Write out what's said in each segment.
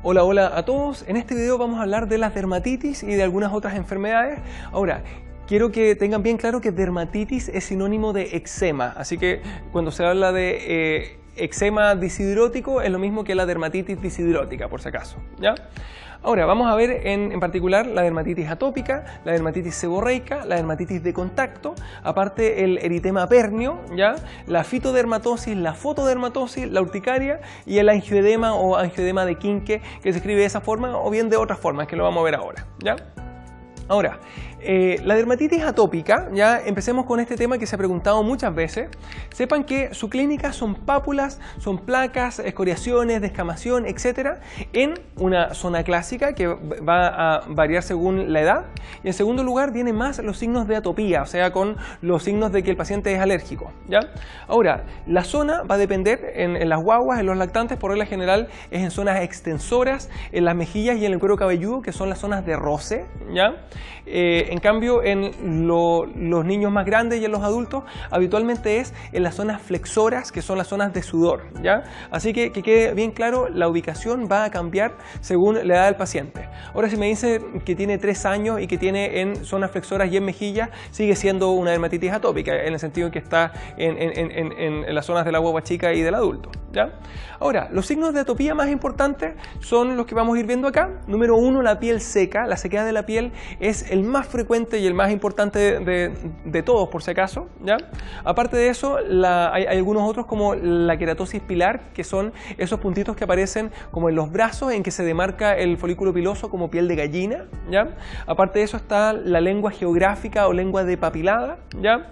Hola, hola a todos. En este video vamos a hablar de las dermatitis y de algunas otras enfermedades. Ahora, quiero que tengan bien claro que dermatitis es sinónimo de eczema, así que cuando se habla de eczema disidrótico es lo mismo que la dermatitis disidrótica, por si acaso, ¿ya? Ahora, vamos a ver en particular la dermatitis atópica, la dermatitis seborreica, la dermatitis de contacto, aparte el eritema pernio, ¿ya? La fitodermatosis, la fotodermatosis, la urticaria y el angioedema o angioedema de Quinque, que se escribe de esa forma o bien de otras formas, que lo vamos a ver ahora, ¿ya? Ahora, la dermatitis atópica, ya empecemos con este tema que se ha preguntado muchas veces. Sepan que su clínica son pápulas, son placas, escoriaciones, descamación, etc. en una zona clásica que va a variar según la edad. Y en segundo lugar vienen más los signos de atopía, o sea, con los signos de que el paciente es alérgico, ¿ya? Ahora, la zona va a depender en las guaguas, en los lactantes, por regla general es en zonas extensoras, en las mejillas y en el cuero cabelludo, que son las zonas de roce, ¿ya? En cambio, en los niños más grandes y en los adultos, habitualmente es en las zonas flexoras, que son las zonas de sudor, ¿ya? Así que quede bien claro, la ubicación va a cambiar según la edad del paciente. Ahora, si me dice que tiene 3 años y que tiene en zonas flexoras y en mejillas, sigue siendo una dermatitis atópica, en el sentido en que está en las zonas de la guagua chica y del adulto, ¿ya? Ahora, los signos de atopía más importantes son los que vamos a ir viendo acá. Número 1, la piel seca. La sequedad de la piel es el más frecuente y el más importante de todos, por si acaso, ¿ya? Aparte de eso, hay algunos otros como la queratosis pilar, que son esos puntitos que aparecen como en los brazos, en que se demarca el folículo piloso como piel de gallina, ¿ya? Aparte de eso está la lengua geográfica o lengua depapilada, ¿ya?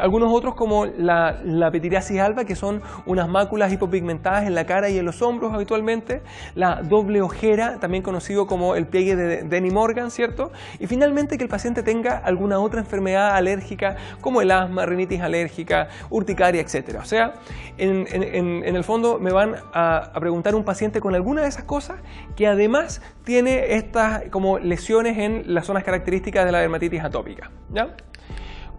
Algunos otros como la pitiriasis alba, que son unas máculas hipopigmentadas en la cara y en los hombros habitualmente, la doble ojera, también conocido como el pliegue de Denny Morgan, ¿cierto? Y finalmente que el paciente tenga alguna otra enfermedad alérgica como el asma, rinitis alérgica, urticaria, etc. O sea, en el fondo me van a preguntar un paciente con alguna de esas cosas que además tiene estas como lesiones en las zonas características de la dermatitis atópica, ¿ya?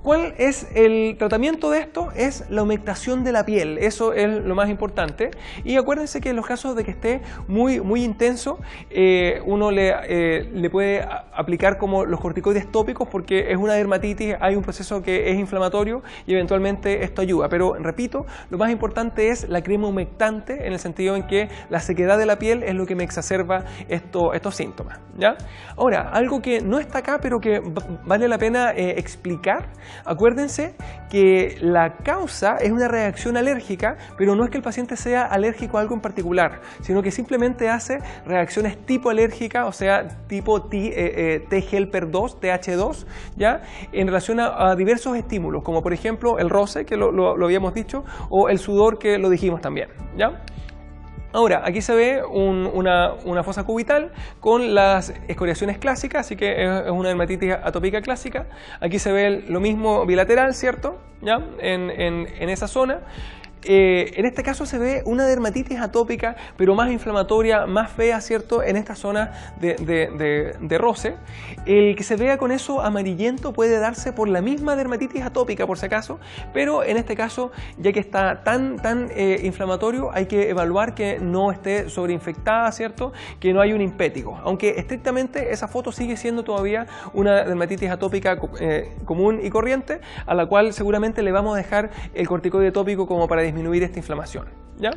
¿Cuál es el tratamiento de esto? Es la humectación de la piel, eso es lo más importante. Y acuérdense que en los casos de que esté muy intenso, uno le puede aplicar como los corticoides tópicos, porque es una dermatitis, hay un proceso que es inflamatorio y eventualmente esto ayuda. Pero repito, lo más importante es la crema humectante, en el sentido en que la sequedad de la piel es lo que me exacerba estos síntomas, ¿ya? Ahora, algo que no está acá pero que vale la pena explicar. Acuérdense que la causa es una reacción alérgica, pero no es que el paciente sea alérgico a algo en particular, sino que simplemente hace reacciones tipo alérgica, o sea, tipo T-helper 2, TH2, ¿ya? En relación a diversos estímulos, como por ejemplo el roce, que lo habíamos dicho, o el sudor, que lo dijimos también, ¿ya? Ahora, aquí se ve una fosa cubital con las escoriaciones clásicas, así que es una dermatitis atópica clásica. Aquí se ve lo mismo bilateral, ¿cierto? ¿Ya? En esa zona. En este caso se ve una dermatitis atópica, pero más inflamatoria, más fea, ¿cierto? En esta zona de roce. El que se vea con eso amarillento puede darse por la misma dermatitis atópica, por si acaso, pero en este caso, ya que está tan inflamatorio, hay que evaluar que no esté sobreinfectada, ¿cierto? Que no hay un impético, aunque estrictamente esa foto sigue siendo todavía una dermatitis atópica común y corriente, a la cual seguramente le vamos a dejar el corticoide tópico como para disminuir esta inflamación, ¿ya?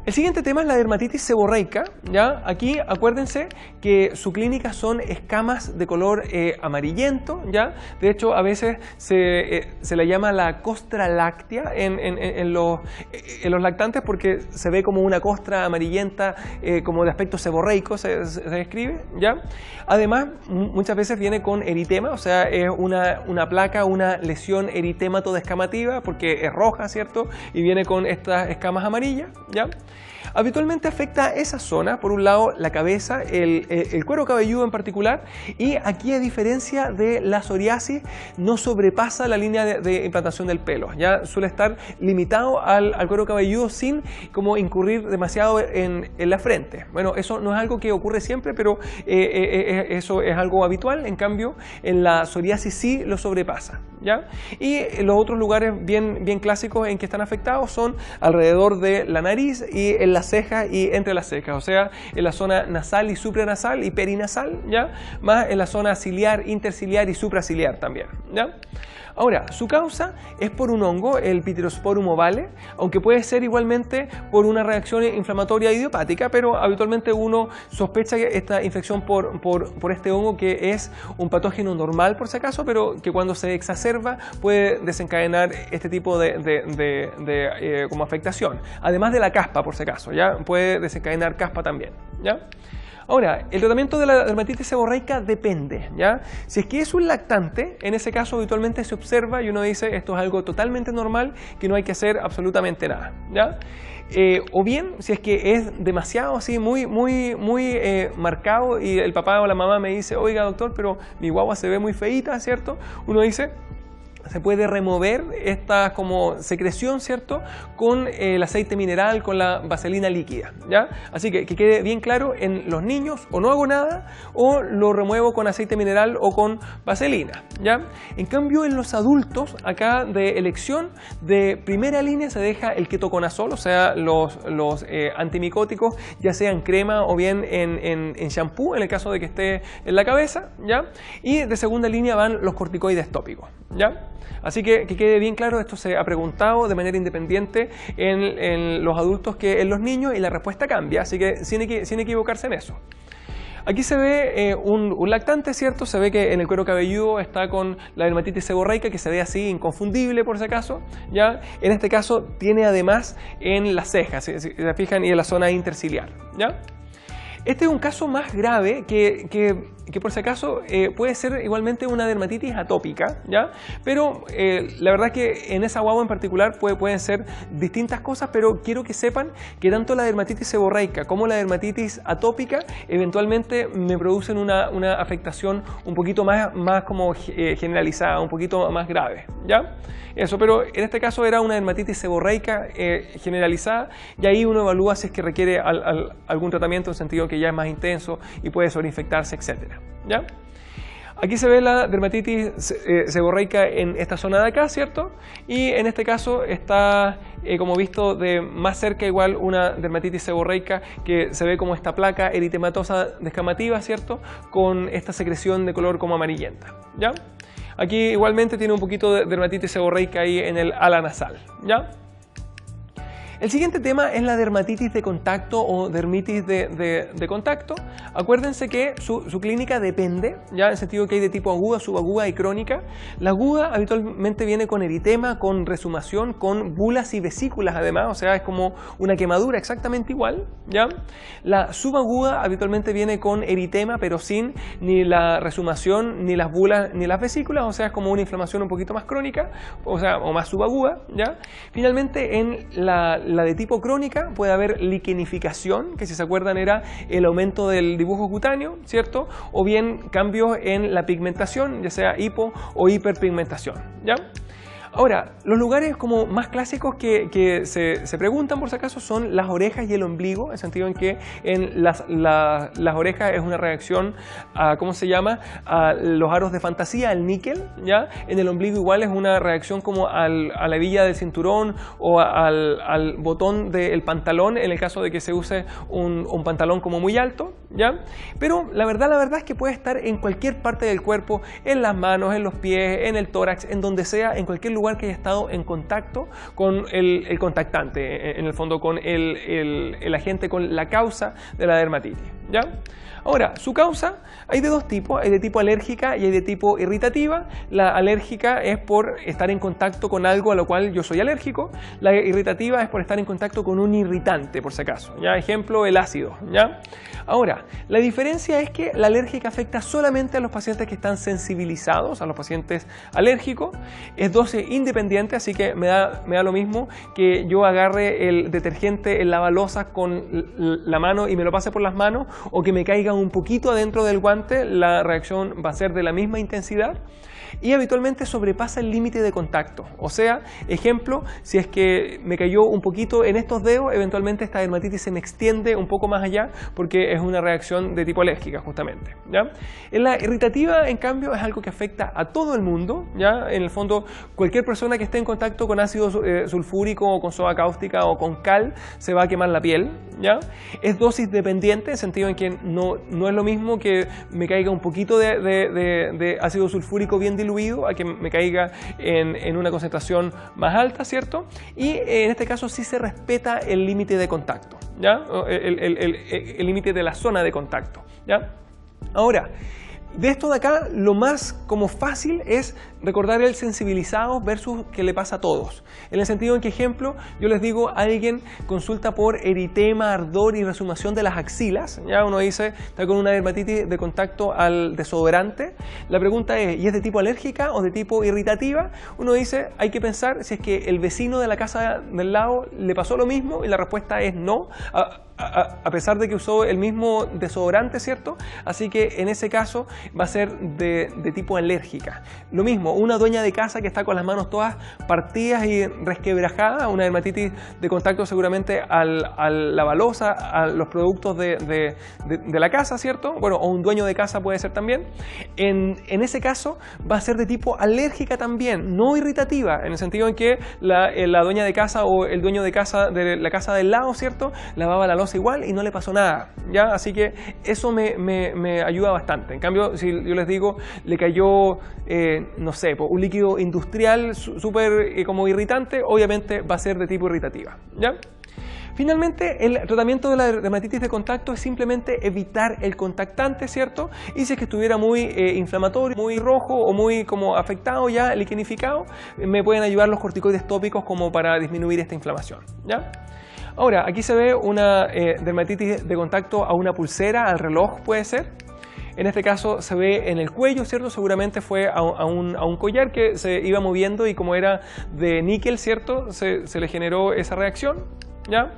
El siguiente tema es la dermatitis seborreica, ¿ya? Aquí acuérdense que su clínica son escamas de color amarillento, ¿ya? De hecho, a veces se le llama la costra láctea en los lactantes, porque se ve como una costra amarillenta, como de aspecto seborreico, se describe, ¿ya? Además, muchas veces viene con eritema, o sea, es una placa, una lesión eritémato-descamativa, porque es roja, ¿cierto? Y viene con estas escamas amarillas, ¿ya? Habitualmente afecta esa zona, por un lado la cabeza, el cuero cabelludo en particular, y aquí, a diferencia de la psoriasis, no sobrepasa la línea de implantación del pelo, ya suele estar limitado al cuero cabelludo sin como incurrir demasiado en la frente. Bueno, eso no es algo que ocurre siempre, pero eso es algo habitual. En cambio, en la psoriasis sí lo sobrepasa, ¿ya? Y los otros lugares bien clásicos en que están afectados son alrededor de la nariz y en las cejas y entre las cejas, o sea, en la zona nasal y supranasal y perinasal, ¿ya? Más en la zona ciliar, interciliar y supraciliar también, ¿ya? Ahora, su causa es por un hongo, el Pityrosporum ovale, aunque puede ser igualmente por una reacción inflamatoria idiopática, pero habitualmente uno sospecha que esta infección por este hongo, que es un patógeno normal por si acaso, pero que cuando se exacerba puede desencadenar este tipo de como afectación. Además de la caspa, por si acaso, ¿ya? Puede desencadenar caspa también, ¿ya? Ahora, el tratamiento de la dermatitis seborreica depende, ¿ya? Si es que es un lactante, en ese caso habitualmente se observa y uno dice esto es algo totalmente normal, que no hay que hacer absolutamente nada, ¿ya? O bien, si es que es demasiado así, muy marcado y el papá o la mamá me dice, oiga doctor, pero mi guagua se ve muy feíta, ¿cierto? Uno dice, se puede remover esta como secreción, ¿cierto? Con el aceite mineral, con la vaselina líquida, ¿ya? Así que quede bien claro, en los niños o no hago nada o lo remuevo con aceite mineral o con vaselina, ¿ya? En cambio, en los adultos, acá de elección de primera línea se deja el ketoconazol, o sea, los antimicóticos, ya sea en crema o bien en shampoo, en el caso de que esté en la cabeza, ¿ya? Y de segunda línea van los corticoides tópicos, ¿ya? Así que quede bien claro, esto se ha preguntado de manera independiente en los adultos que en los niños y la respuesta cambia, así que sin equivocarse en eso. Aquí se ve un lactante, ¿cierto? Se ve que en el cuero cabelludo está con la dermatitis seborreica, que se ve así inconfundible por si acaso, ¿ya? En este caso tiene además en las cejas, si se fijan, y en la zona interciliar, ¿ya? Este es un caso más grave que por si acaso puede ser igualmente una dermatitis atópica, ¿ya? Pero la verdad es que en esa guagua en particular pueden ser distintas cosas, pero quiero que sepan que tanto la dermatitis seborreica como la dermatitis atópica eventualmente me producen una afectación un poquito más como generalizada, un poquito más grave, ¿ya? Eso, pero en este caso era una dermatitis seborreica generalizada y ahí uno evalúa si es que requiere algún tratamiento en el sentido que ya es más intenso y puede sobreinfectarse, etcétera, ¿ya? Aquí se ve la dermatitis seborreica en esta zona de acá, ¿cierto? Y en este caso está, como visto de más cerca, igual una dermatitis seborreica que se ve como esta placa eritematosa descamativa, ¿cierto? Con esta secreción de color como amarillenta, ¿ya? Aquí igualmente tiene un poquito de dermatitis seborreica ahí en el ala nasal, ¿ya? El siguiente tema es la dermatitis de contacto o dermitis de contacto. Acuérdense que su clínica depende, ya en el sentido que hay de tipo aguda, subaguda y crónica. La aguda habitualmente viene con eritema, con resumación, con bulas y vesículas además, o sea, es como una quemadura exactamente igual, ¿ya? La subaguda habitualmente viene con eritema, pero sin ni la resumación, ni las bulas, ni las vesículas, o sea, es como una inflamación un poquito más crónica, o sea, o más subaguda, ¿ya? Finalmente, en la de tipo crónica puede haber liquenificación, que si se acuerdan era el aumento del dibujo cutáneo, ¿cierto? O bien cambios en la pigmentación, ya sea hipo o hiperpigmentación, ¿ya? Ahora, los lugares como más clásicos que se preguntan por si acaso son las orejas y el ombligo, en el sentido en que en las orejas es una reacción a, ¿cómo se llama?, a los aros de fantasía, al níquel, ¿ya? En el ombligo igual es una reacción como a la hebilla del cinturón o al botón del pantalón, en el caso de que se use un pantalón como muy alto, ¿ya? Pero la verdad es que puede estar en cualquier parte del cuerpo, en las manos, en los pies, en el tórax, en donde sea, en cualquier lugar que haya estado en contacto con el contactante, en el fondo con el agente, con la causa de la dermatitis, ¿ya? Ahora, su causa hay de dos tipos, hay de tipo alérgica y hay de tipo irritativa. La alérgica es por estar en contacto con algo a lo cual yo soy alérgico. La irritativa es por estar en contacto con un irritante, por si acaso, ¿ya? Ejemplo, el ácido, ¿ya? Ahora, la diferencia es que la alérgica afecta solamente a los pacientes que están sensibilizados, a los pacientes alérgicos. Es dosis independiente, así que me da lo mismo que yo agarre el detergente, el lavalosas con la mano y me lo pase por las manos, o que me caiga un poquito adentro del guante, la reacción va a ser de la misma intensidad. Y habitualmente sobrepasa el límite de contacto. O sea, ejemplo, si es que me cayó un poquito en estos dedos, eventualmente esta dermatitis se me extiende un poco más allá porque es una reacción de tipo alérgica justamente, ¿ya? En la irritativa, en cambio, es algo que afecta a todo el mundo, ¿ya? En el fondo, cualquier persona que esté en contacto con ácido sulfúrico o con soda cáustica o con cal se va a quemar la piel, ¿ya? Es dosis dependiente, en el sentido en que no es lo mismo que me caiga un poquito de ácido sulfúrico bien diluido a que me caiga en una concentración más alta, ¿cierto? Y en este caso sí se respeta el límite de contacto, ¿ya? El límite de la zona de contacto, ¿ya? Ahora, de esto de acá, lo más como fácil es recordar el sensibilizado versus que le pasa a todos. En el sentido en que, ejemplo, yo les digo, alguien consulta por eritema, ardor y resumación de las axilas. Ya uno dice, está con una dermatitis de contacto al desodorante. La pregunta es, ¿y es de tipo alérgica o de tipo irritativa? Uno dice, hay que pensar si es que el vecino de la casa del lado le pasó lo mismo, y la respuesta es no. A pesar de que usó el mismo desodorante, ¿cierto? Así que en ese caso va a ser de tipo alérgica. Lo mismo, una dueña de casa que está con las manos todas partidas y resquebrajadas, una dermatitis de contacto seguramente a la balosa, a los productos de la casa, ¿cierto? Bueno, o un dueño de casa puede ser también. En ese caso va a ser de tipo alérgica también, no irritativa, en el sentido en que la dueña de casa o el dueño de casa de la casa del lado, ¿cierto? Lavaba la losa igual y no le pasó nada, ¿ya? Así que eso me ayuda bastante. En cambio, si yo les digo, le cayó, no sé, un líquido industrial súper como irritante, obviamente va a ser de tipo irritativa, ¿ya? Finalmente, el tratamiento de la dermatitis de contacto es simplemente evitar el contactante, ¿cierto? Y si es que estuviera muy inflamatorio, muy rojo o muy como afectado ya, liquenificado, me pueden ayudar los corticoides tópicos como para disminuir esta inflamación, ¿ya? Ahora, aquí se ve una dermatitis de contacto a una pulsera, al reloj puede ser. En este caso se ve en el cuello, ¿cierto? Seguramente fue a un collar que se iba moviendo y como era de níquel, ¿cierto? Se le generó esa reacción, ¿ya?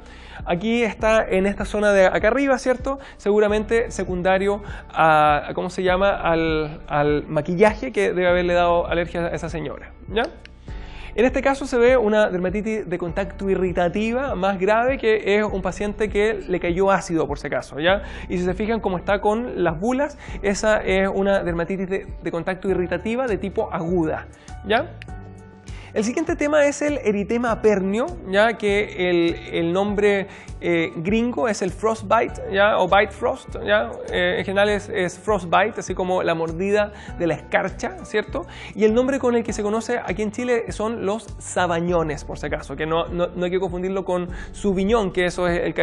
Aquí está en esta zona de acá arriba, ¿cierto? Seguramente secundario a ¿cómo se llama? Al maquillaje que debe haberle dado alergia a esa señora, ¿ya? En este caso se ve una dermatitis de contacto irritativa más grave, que es un paciente que le cayó ácido por si acaso, ¿ya? Y si se fijan cómo está con las bulas, esa es una dermatitis de contacto irritativa de tipo aguda, ¿ya? El siguiente tema es el eritema pernio, ya que el nombre gringo es el frostbite, ¿ya? O bite frost, ¿ya? En general es frostbite, así como la mordida de la escarcha, ¿cierto? Y el nombre con el que se conoce aquí en Chile son los sabañones, por si acaso, que no hay que confundirlo con Sauvignon, que eso es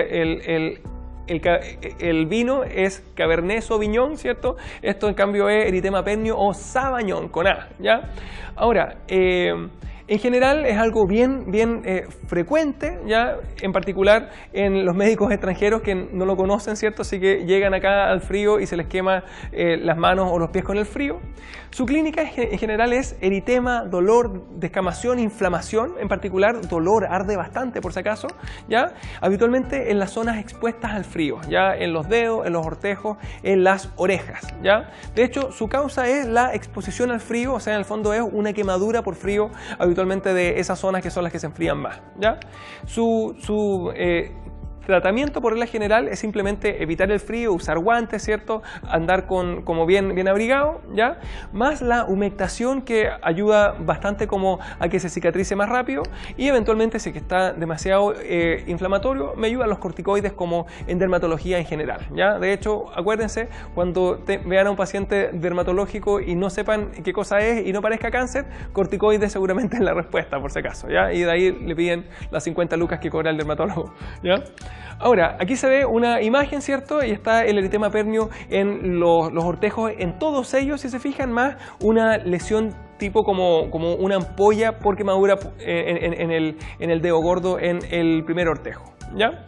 el vino es Cabernet Sauvignon, ¿cierto? Esto en cambio es eritema pernio o sabañón con A, ¿ya? Ahora, en general es algo bien frecuente, ya en particular en los médicos extranjeros que no lo conocen, ¿cierto? Así que llegan acá al frío y se les quema las manos o los pies con el frío. Su clínica en general es eritema, dolor, descamación, inflamación, en particular dolor, arde bastante por si acaso, ¿ya? Habitualmente en las zonas expuestas al frío, ya en los dedos, en los ortejos, en las orejas, ¿ya? De hecho, su causa es la exposición al frío, o sea, en el fondo es una quemadura por frío, habitualmente de esas zonas que son las que se enfrían más, ¿ya? Su tratamiento por regla general es simplemente evitar el frío, usar guantes, ¿cierto? Andar como bien abrigado, ¿ya? Más la humectación, que ayuda bastante como a que se cicatrice más rápido, y eventualmente si es que está demasiado inflamatorio, me ayudan los corticoides como en dermatología en general, ¿ya? De hecho, acuérdense, cuando vean a un paciente dermatológico y no sepan qué cosa es y no parezca cáncer, corticoides seguramente es la respuesta, por si acaso, ¿ya? Y de ahí le piden las 50 lucas que cobra el dermatólogo, ¿ya? Ahora, aquí se ve una imagen, ¿cierto? Y está el eritema pernio en los ortejos, en todos ellos, si se fijan, más una lesión tipo como una ampolla por quemadura en el dedo gordo, en el primer ortejo, ¿ya?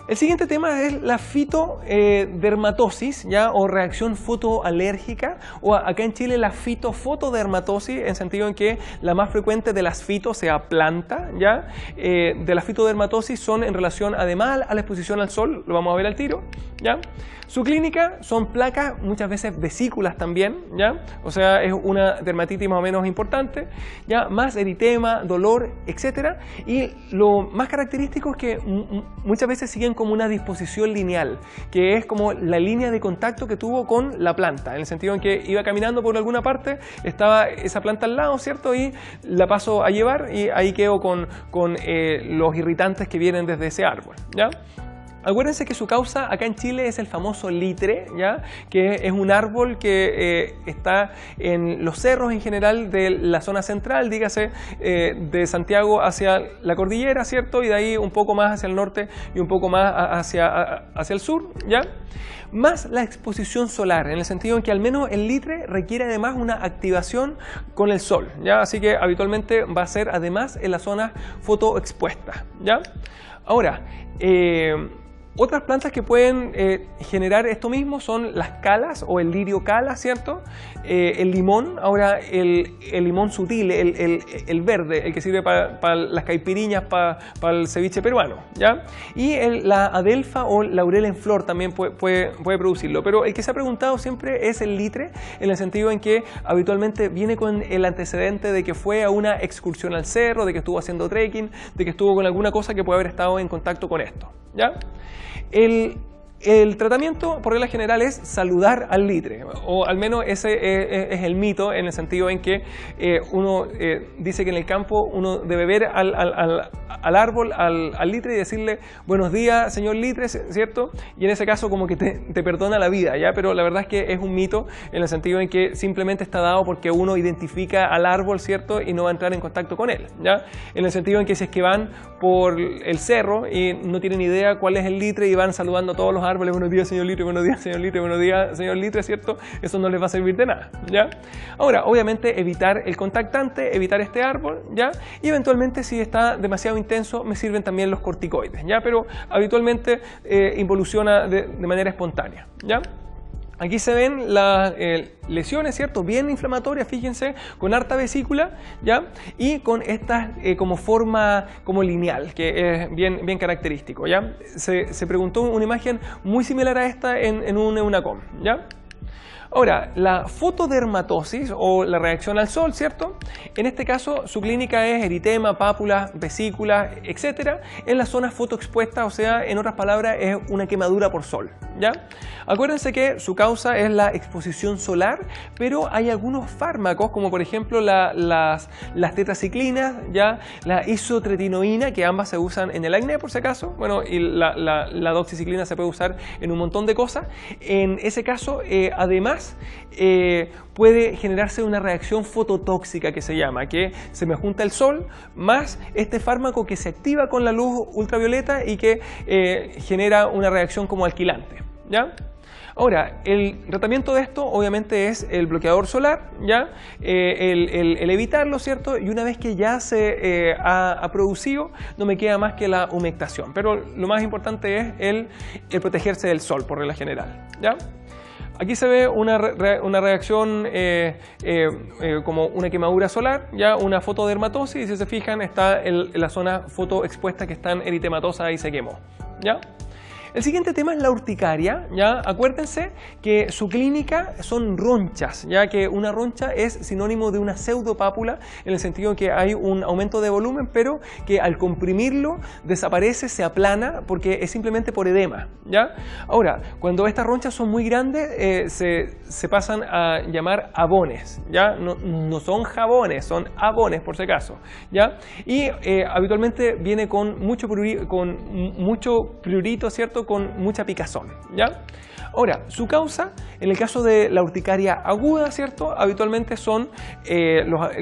El siguiente tema es la fitodermatosis, ¿ya? O reacción fotoalérgica, o acá en Chile la fitofotodermatosis, en sentido en que la más frecuente de las fito sea planta, ¿ya? De la fitodermatosis son en relación además a la exposición al sol, lo vamos a ver al tiro, ¿ya? Su clínica son placas, muchas veces vesículas también, ¿ya? O sea, es una dermatitis más o menos importante, ¿ya? Más eritema, dolor, etc. Y lo más característico es que muchas veces siguen como una disposición lineal, que es como la línea de contacto que tuvo con la planta, en el sentido en que iba caminando por alguna parte, estaba esa planta al lado, ¿cierto? Y la paso a llevar y ahí quedo con los irritantes que vienen desde ese árbol, ¿ya? Acuérdense que su causa acá en Chile es el famoso litre, ¿ya? Que es un árbol que está en los cerros en general de la zona central, dígase de Santiago hacia la cordillera, ¿cierto? Y de ahí un poco más hacia el norte y un poco más hacia el sur, ¿ya? Más la exposición solar, en el sentido en que al menos el litre requiere además una activación con el sol, ¿ya? Así que habitualmente va a ser además en las zonas fotoexpuestas, ¿ya? Ahora, otras plantas que pueden generar esto mismo son las calas o el lirio cala, ¿cierto? El limón, ahora el limón sutil, el verde, el que sirve para las caipiriñas, para el ceviche peruano, ¿ya? Y la adelfa o laurel en flor también puede producirlo, pero el que se ha preguntado siempre es el litre, en el sentido en que habitualmente viene con el antecedente de que fue a una excursión al cerro, de que estuvo haciendo trekking, de que estuvo con alguna cosa que puede haber estado en contacto con esto, ¿ya? El tratamiento, por regla general, es saludar al litre, o al menos ese es el mito, en el sentido en que uno dice que en el campo uno debe ver al árbol, al litre y decirle buenos días, señor litre, ¿cierto? Y en ese caso como que te perdona la vida, ¿ya? Pero la verdad es que es un mito, en el sentido en que simplemente está dado porque uno identifica al árbol, ¿cierto? Y no va a entrar en contacto con él, ¿ya? En el sentido en que si es que van por el cerro y no tienen idea cuál es el litre y van saludando a todos los árboles, buenos días señor litre, buenos días señor litre, buenos días señor litre, ¿cierto? Eso no les va a servir de nada, ¿ya? Ahora, obviamente evitar el contactante, evitar este árbol, ¿ya? Y eventualmente si está demasiado intenso me sirven también los corticoides, ¿ya? Pero habitualmente involuciona de manera espontánea, ¿ya? Aquí se ven las lesiones, ¿cierto? Bien inflamatorias, fíjense, con harta vesícula, ¿ya? Y con estas como forma como lineal, que es bien característico, ¿ya? Se preguntó una imagen muy similar a esta en un neunacom, ¿ya? Ahora, la fotodermatosis o la reacción al sol, ¿cierto? En este caso, su clínica es eritema, pápulas, vesículas, etc. en las zonas fotoexpuestas, o sea, en otras palabras, es una quemadura por sol, ¿ya? Acuérdense que su causa es la exposición solar, pero hay algunos fármacos, como por ejemplo las tetraciclinas, ¿ya? La isotretinoína, que ambas se usan en el acné, por si acaso, bueno, y la doxiciclina se puede usar en un montón de cosas. En ese caso, además, puede generarse una reacción fototóxica que se llama, que se me junta el sol más este fármaco que se activa con la luz ultravioleta y que genera una reacción como alquilante, ¿ya? Ahora, el tratamiento de esto obviamente es el bloqueador solar, ¿ya? El evitarlo, ¿cierto? Y una vez que ya se ha producido, no me queda más que la humectación. Pero lo más importante es el protegerse del sol, por regla general, ¿ya? Aquí se ve una reacción como una quemadura solar, ya una fotodermatosis, y si se fijan está en la zona fotoexpuesta que están eritematosa y se quemó, ¿ya? El siguiente tema es la urticaria, ¿ya? Acuérdense que su clínica son ronchas, ya que una roncha es sinónimo de una pseudopápula, en el sentido en que hay un aumento de volumen, pero que al comprimirlo desaparece, se aplana, porque es simplemente por edema, ¿ya? Ahora, cuando estas ronchas son muy grandes, se pasan a llamar abones, ¿ya? No son jabones, son abones, por si acaso, ¿ya? Y habitualmente viene con mucho prurito, ¿cierto? Con mucha picazón, ¿ya? Ahora, su causa, en el caso de la urticaria aguda, ¿cierto? Habitualmente son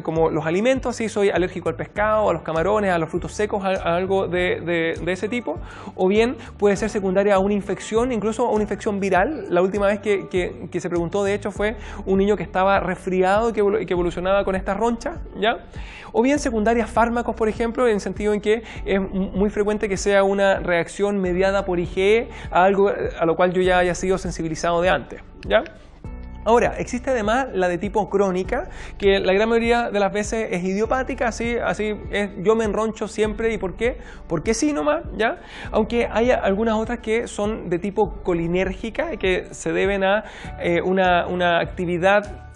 como los alimentos, si soy alérgico al pescado, a los camarones, a los frutos secos, a algo de ese tipo, o bien puede ser secundaria a una infección, incluso a una infección viral. La última vez que se preguntó, de hecho, fue un niño que estaba resfriado y que evolucionaba con estas ronchas, ¿ya? O bien secundaria a fármacos, por ejemplo, en el sentido en que es muy frecuente que sea una reacción mediada por IgE a algo a lo cual yo ya haya sido sensibilizado de antes, ¿ya? Ahora, existe además la de tipo crónica, que la gran mayoría de las veces es idiopática, así es, yo me enroncho siempre. ¿Y por qué? Porque sí nomás, ¿ya? Aunque hay algunas otras que son de tipo colinérgica, que se deben a una actividad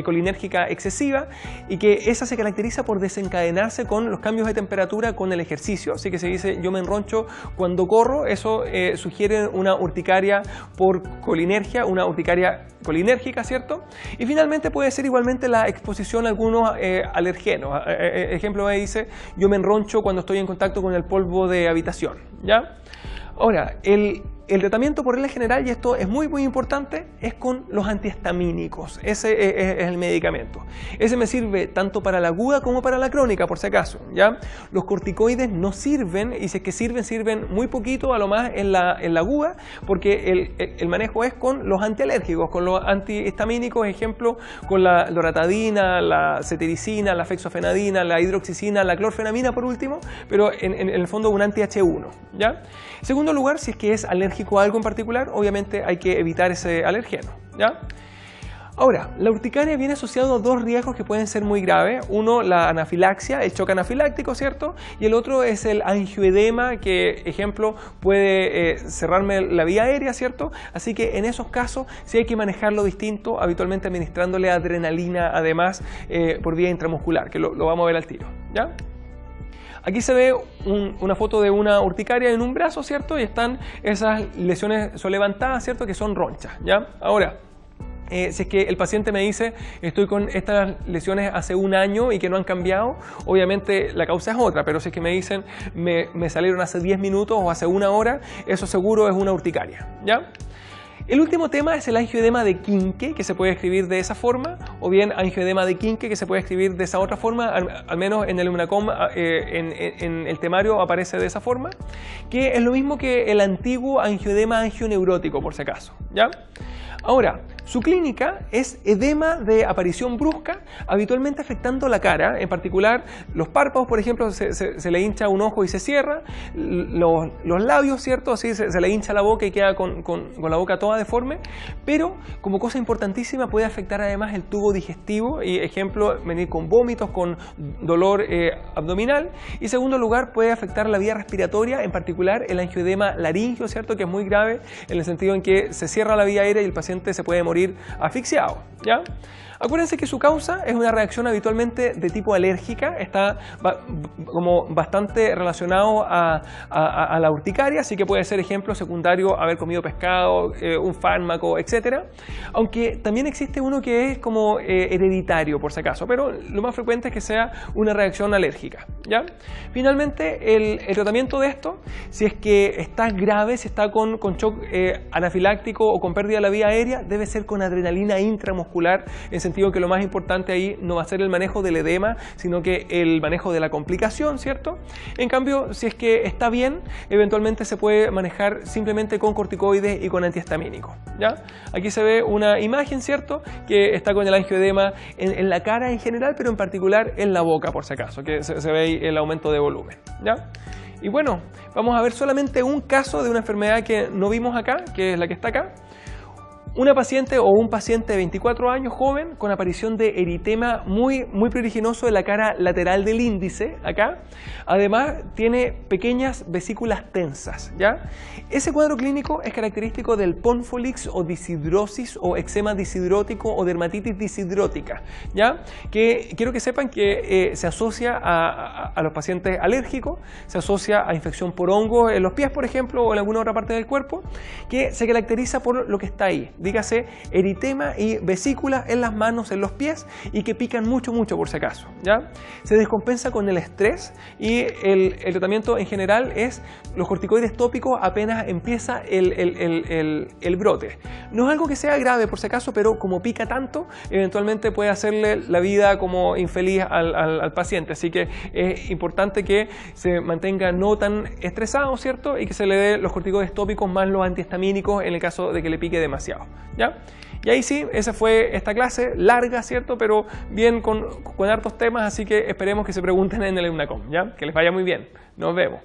colinérgica excesiva, y que esa se caracteriza por desencadenarse con los cambios de temperatura con el ejercicio. Así que se dice yo me enroncho cuando corro, eso sugiere una urticaria por colinergia, una urticaria colinérgica, ¿cierto? Y finalmente puede ser igualmente la exposición a algunos alergenos. Ejemplo me dice yo me enroncho cuando estoy en contacto con el polvo de habitación, ¿ya? Ahora, el tratamiento por regla general, y esto es muy importante, es con los antihistamínicos. Ese es el medicamento. Ese me sirve tanto para la aguda como para la crónica, por si acaso, ¿ya? Los corticoides no sirven, y si es que sirven muy poquito, a lo más en la aguda, porque el manejo es con los antialérgicos, con los antihistamínicos, ejemplo, con la loratadina, la cetiricina, la fexofenadina, la hidroxicina, la clorfenamina por último, pero en el fondo un anti-H1, ¿ya? En segundo lugar, si es que es alérgico a algo en particular, obviamente hay que evitar ese alergeno, ¿ya? Ahora, la urticaria viene asociado a dos riesgos que pueden ser muy graves. Uno, la anafilaxia, el shock anafiláctico, ¿cierto? Y el otro es el angioedema, que, ejemplo, puede cerrarme la vía aérea, ¿cierto? Así que en esos casos sí hay que manejarlo distinto, habitualmente administrándole adrenalina, además, por vía intramuscular, que lo vamos a ver al tiro, ¿ya? Aquí se ve una foto de una urticaria en un brazo, ¿cierto? Y están esas lesiones levantadas, ¿cierto? Que son ronchas, ¿ya? Ahora, si es que el paciente me dice estoy con estas lesiones hace un año y que no han cambiado, obviamente la causa es otra, pero si es que me dicen me salieron hace 10 minutos o hace una hora, eso seguro es una urticaria, ¿ya? El último tema es el angioedema de Quinque, que se puede escribir de esa forma, o bien angioedema de Quinque, que se puede escribir de esa otra forma, al menos en el UNACOM, en el temario aparece de esa forma, que es lo mismo que el antiguo angioedema angioneurótico, por si acaso, ¿ya? Ahora, su clínica es edema de aparición brusca, habitualmente afectando la cara, en particular los párpados, por ejemplo, se le hincha un ojo y se cierra, los labios, ¿cierto? Así se le hincha la boca y queda con la boca toda deforme, pero como cosa importantísima puede afectar además el tubo digestivo, y ejemplo, venir con vómitos, con dolor abdominal, y segundo lugar puede afectar la vía respiratoria, en particular el angioedema laringio, ¿cierto? Que es muy grave en el sentido en que se cierra la vía aérea y el paciente se puede morir asfixiado, ¿ya? Acuérdense que su causa es una reacción habitualmente de tipo alérgica, está como bastante relacionado a la urticaria, así que puede ser ejemplo secundario haber comido pescado, un fármaco, etc. Aunque también existe uno que es como hereditario, por si acaso, pero lo más frecuente es que sea una reacción alérgica, ¿ya? Finalmente, el tratamiento de esto, si es que está grave, si está con shock anafiláctico o con pérdida de la vía aérea, debe ser con adrenalina intramuscular, en sentido que lo más importante ahí no va a ser el manejo del edema, sino que el manejo de la complicación, ¿cierto? En cambio, si es que está bien, eventualmente se puede manejar simplemente con corticoides y con antihistamínicos, ¿ya? Aquí se ve una imagen, ¿cierto? Que está con el angioedema en la cara en general, pero en particular en la boca, por si acaso, que se ve ahí el aumento de volumen, ¿ya? Y bueno, vamos a ver solamente un caso de una enfermedad que no vimos acá, que es la que está acá. Una paciente o un paciente de 24 años, joven, con aparición de eritema muy pruriginoso de la cara lateral del índice, acá. Además, tiene pequeñas vesículas tensas, ¿ya? Ese cuadro clínico es característico del ponfolix o disidrosis o eczema disidrótico o dermatitis disidrótica, ¿ya? Que quiero que sepan que se asocia a los pacientes alérgicos, se asocia a infección por hongos en los pies, por ejemplo, o en alguna otra parte del cuerpo, que se caracteriza por lo que está ahí. Dígase eritema y vesículas en las manos, en los pies, y que pican mucho por si acaso, ¿ya? Se descompensa con el estrés, y el tratamiento en general es los corticoides tópicos apenas empieza el brote. No es algo que sea grave por si acaso, pero como pica tanto, eventualmente puede hacerle la vida como infeliz al paciente, así que es importante que se mantenga no tan estresado, ¿cierto? Y que se le dé los corticoides tópicos más los antihistamínicos en el caso de que le pique demasiado, ¿ya? Y ahí sí, esa fue esta clase, larga, ¿cierto? Pero bien con hartos temas, así que esperemos que se pregunten en el UNACOM, ¿ya? Que les vaya muy bien. Nos vemos.